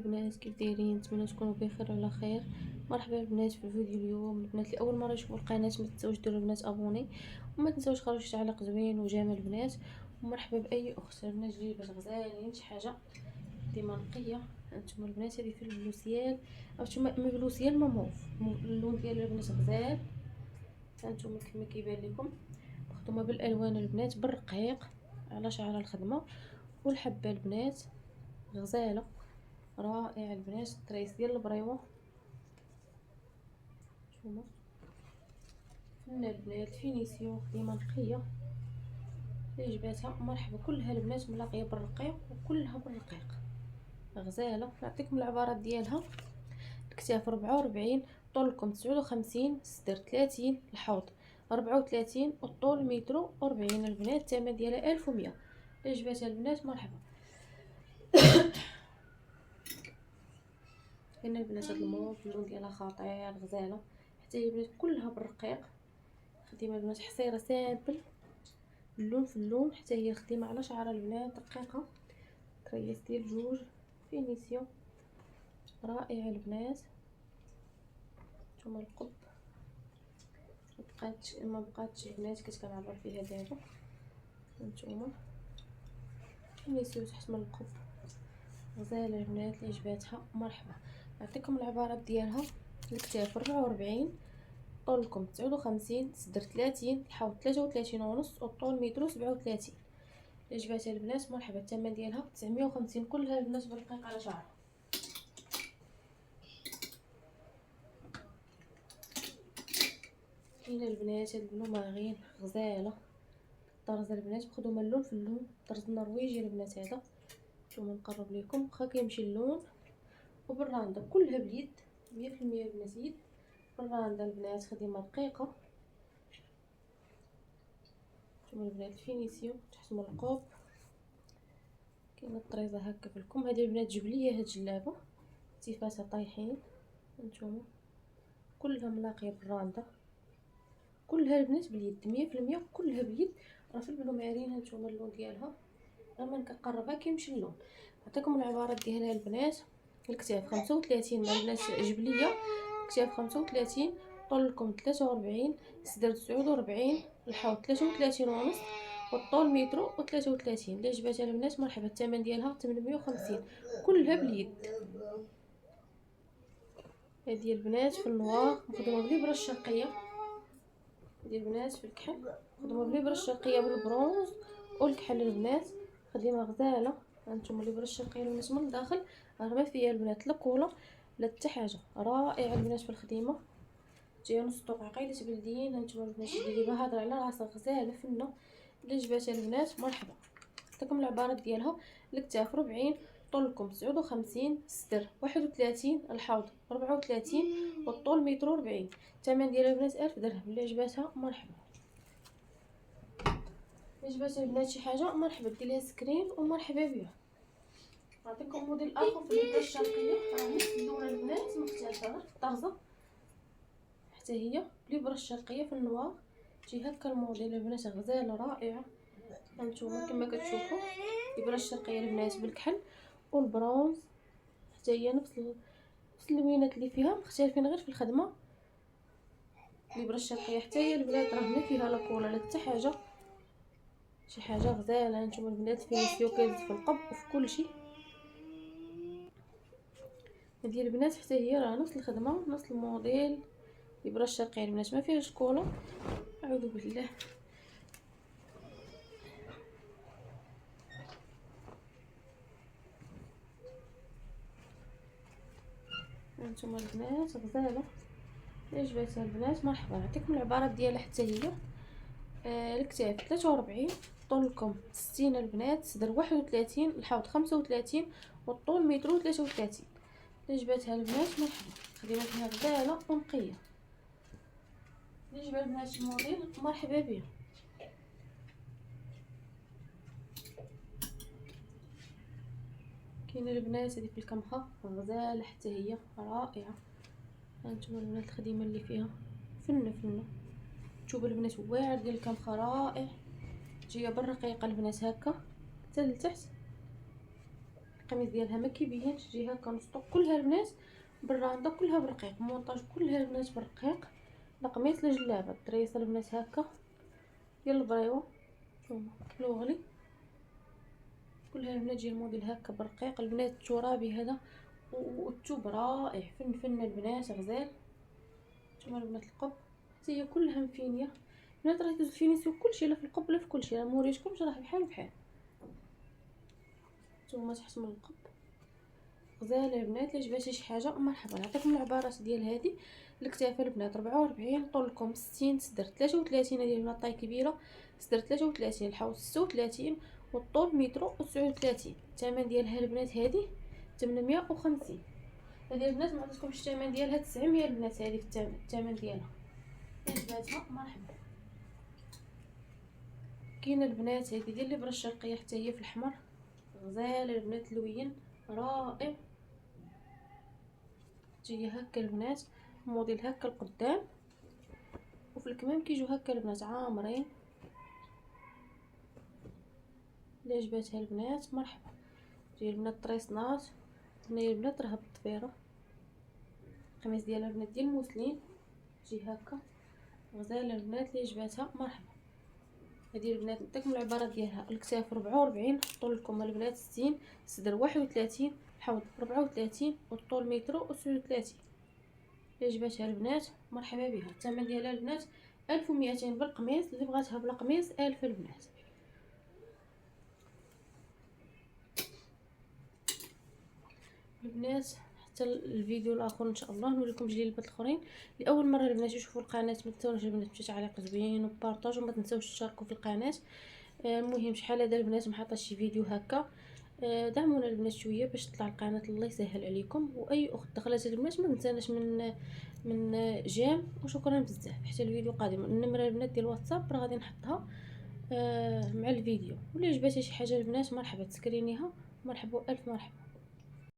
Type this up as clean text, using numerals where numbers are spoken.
البنات، كيف دايرين؟ نتمنى تكونوا بخير وعلى خير. مرحبا البنات في الفيديو اليوم. البنات اللي اول مره يشوفوا القناه ما تنساوش ديروا البنات ابوني، وما تنساوش خلوا شي تعليق زوين وجامل البنات. ومرحبا باي اخت البنات جايبات غزالين شي حاجه ديما نقيه. هانتوما البنات هذه في البلوسيال او نتوما بلوسيال موف، اللون ديال البنات غزال. هانتوما كما كيبان لكم مخدومه بالالوان البنات بالرقيق على شعر الخدمه. والحبه البنات غزاله رائع البنات. الطريس ديال البريوه شوفوا فنه البنات، فينيسيون ديما نقيه اللي جباتها مرحبا. كلها البنات ملاقيه بالرقيق وكلها بالرقيق غزاله. نعطيكم العبارات ديالها. الكتاف 44، طولكم 59، الصدر 30، الحوض 34، والطول متر و40 البنات. الثمن ديالها 1100. اللي جباتها البنات مرحبا. هنا البنات هاد الموف اللون ديالها خطير غزاله، حتى هي البنات كلها بالرقيق. خديمه البنات حصيره سامبل اللون في اللون، حتى هي خديمه على شعر البنات رقيقه. كرياس ديال جوج فينيسيون رائع البنات. نتوما القب ما بقاتش البنات كتعبر فيها دابا. نتوما فينيسيون تحت من القب غزاله البنات اللي جباتها مرحبا. نعطيكم العبارات ديالها. الكتاف 44، طولكم 59، الصدر 30، الحوض 33 ونص، والطول متر 37. اللي جباتها البنات مرحبا. الثمن ديالها 950. كلها البنات بالرقيق على شعرها. كاينه البنات هاد البلو ماغين غزاله. طرز البنات مخدومه اللون في اللون، طرز نرويجي البنات هذا. نتوما نقرب لكم واخا كيمشي اللون. وبالراندا كلها باليد 100% البنات يد. بالراندا البنات خديمه رقيقه. نتوما البنات الفينيسيون تحت من القوب. كاينه الطريزه هكا في الكم. هذه البنات جبليه هاد الجلابه تيفاتها طايحين. هانتوما كلها ملاقيه بالراندا، كلها البنات باليد 100%، كلها باليد. راه في البلو مارين هانتوما اللون ديالها لما كنقربها كيمشي اللون. نعطيكم العبارات ديالها البنات. الكتاف 35 مع البنات جبليه، الكتاف 35، طولكم 43، الصدر 49، الحوض 33 ونص، والطول متر و33. اللي جباتها البنات مرحبا. الثمن ديالها 850. كلها باليد. هذه البنات في النوار مخدومه بالابره الشرقيه. هذه البنات في الكحل مخدومه بالابره الشرقيه بالبرونز والكحل البنات. خديمه غزاله. هانتوما الابره الشرقيه البنات من الداخل راه ما فيها البنات لا كولا لا حتى حاجه. رائعه البنات في الخديمه. جايه نص دقيقه تبلدين. هانتوما البنات اللي هضر على راسها غزاله فنه. اللي جباتها البنات مرحبا. نعطيكم العبارات ديالها. الكتاف 40، طولكم 59، الصدر 31، الحوض 34، والطول متر 40. الثمن ديال البنات 1000 درهم. اللي عجباتها مرحبا. اللي عجباتها البنات شي حاجه مرحبا دير ليها سكرين ومرحبا بها. نعطيكم موديل اخر في الابره الشرقيه. راه نفس اللون البنات مختلفه غير في الطرزه، حتى هي بالابره الشرقيه في النوار. تجي هكا الموديل البنات غزاله رائعه. هانتوما كما كتشوفوا الابره الشرقيه البنات بالكحل والبرونز، حتى هي نفس اللوينات اللي فيها، مختلفين غير في الخدمه. الابره الشرقيه حتى هي البنات راه ما فيها لا كولا لا حتى حاجه، شي حاجه غزاله. هانتوما البنات فينيسيو كيزيد في القب وفي كل شيء. هذه البنات حتى هي راه نفس الخدمه نفس الموديل. الابره الشرقيه البنات ما فيهاش كولا. اعوذ بالله. هانتوما البنات غزاله. اللي عجباتها البنات مرحبا. نعطيكم العبارات ديالها حتى هي. الكتاف 43، طولكم 60 البنات، صدر 31، الحوض 35، والطول متر و33. اللي جباتها البنات مرحبا. خديمه فيها غزاله ونقيه. اللي جبال البنات شي موديل مرحبا بها. كاينه البنات هذه في الكمخه غزاله حتى هي رائعه. هانتوما البنات الخديمه اللي فيها فنه. شوفوا البنات واعر ديال الكمخه رائع. جايه بالرقيقه البنات هكا حتى لتحت. القميص ديالها ما كيبينش، تجي هكا نسطو كلها البنات بالراندا، كلها برقيق، مونطاج كلها البنات برقيق. القميص الجلابه الدريسه البنات هكا ديال البريوه، نتوما لوغلي كلها البنات جي الموديل هكا برقيق البنات، الترابي هذا والثوب رائع، فن البنات غزال. نتوما البنات القب حتى هي كلها مفينيه البنات، راه دوز الفينيسيون كلشي، لا في القب لا في كلشي، راه موريتكمش راه بحال بحال. نتوما تحت من القب غزال البنات. اللي جباتي شي حاجه مرحبا. نعطيكم العبارات ديال هذه. الكتافه البنات 44، طول لكم 60، صدر 33 هذه البنات طاي كبيره، صدر 33، الحوض 36، والطول متر و39. الثمن ديالها البنات هذه 850. هذه البنات ما عطيتكمش الثمن ديالها 900 البنات، هذه في الثمن ديالها جباتها مرحبا. كاينه البنات هذه ديال الابره الشرقيه حتى هي في الحمر غزال البنات، لوين رائع. تجي هكا البنات موديل هكا القدام، وفي الكمام كيجيو هكا البنات عامرين. اللي عجباتها البنات مرحبا. تجي البنات طريسنات، هنايا البنات راها بالطفيره. القميص ديالها البنات ديال الموسلين، تجي هكا غزال البنات. اللي عجباتها مرحبا. هذه البنات نعطيكم العبارات ديالها. الكتاف 44، طول لكم البنات 60، صدر 31، الحوض 34، والطول متر و39. اللي عجباتها البنات مرحبا بها. الثمن ديالها البنات 1200 بالقميص، اللي بغاتها بلا قميص 1000 البنات. البنات حتى الفيديو الاخر ان شاء الله نوريكم جليبات الاخرين. لاول مره البنات يشوفوا القناه ما تنساوش البنات بتعليق زوين وبارطاج، وما تنساوش تشاركوا في القناه. المهم شحال هذا البنات ما حاطه شي فيديو هكا. دعمونا البنات شويه باش تطلع القناه، الله يسهل عليكم. واي اخت دخلت البنات ما تنساناش من جيم، وشكرا بزاف. حتى الفيديو قادم النمره البنات ديال الواتساب راه غادي نحطها مع الفيديو. واللي عجباتها شي حاجه البنات مرحبا تسكرينيها، مرحبا الف مرحبا.